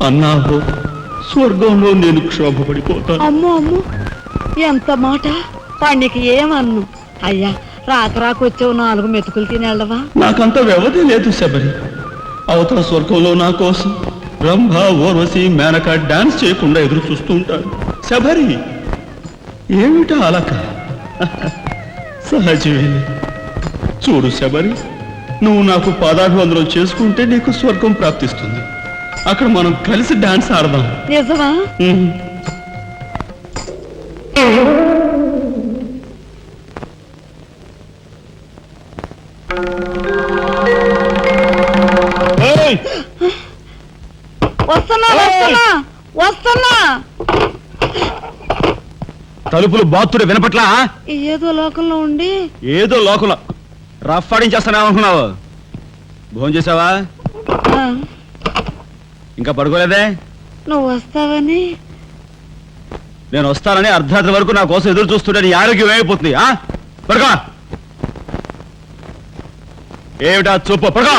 అన్నాహో స్వర్గంలో నేను క్షోభపడిపోతాను. అమ్మో అమ్మో, ఎంత మాట! పండికి ఏమన్ను. అయ్యా, రాకొచ్చావు 4 మెతుకులు తినేళ్ళవా? నాకంత వ్యవధి లేదు శబరి. అవతల స్వర్గంలో నా కోసం రంభ, ఊర్వశి, మేనక డాన్స్ చేయకుండా ఎదురు చూస్తూ ఉంటారు. శబరి, ఏమిటా అలక? సహజమే. చూడు శబరి, నువ్వు నాకు పాదాభివందనం చేసుకుంటే నీకు స్వర్గం ప్రాప్తిస్తుంది. అక్కడ మనం కలిసి డాన్స్ ఆడదాం. నిజమా? వస్తున్నా వస్తున్నా వస్తున్నా. తలుపులు బాత్తుడు వినపట్లా? ఏదో లోకంలో ఉండి ఏదో లోకంలో రఫ్ ఆడించేస్తానేమనుకున్నావు? భోజనం చేసావా? ఇంకా పడుకోలేదే? నువ్వు వస్తావని. నేను వస్తానని అర్ధరాత్రి వరకు నా కోసం ఎదురు చూస్తుంటే నీ ఆరోగ్యం ఏమైపోతుంది? పడుకో. ఏమిటా చూపు? పడుకో.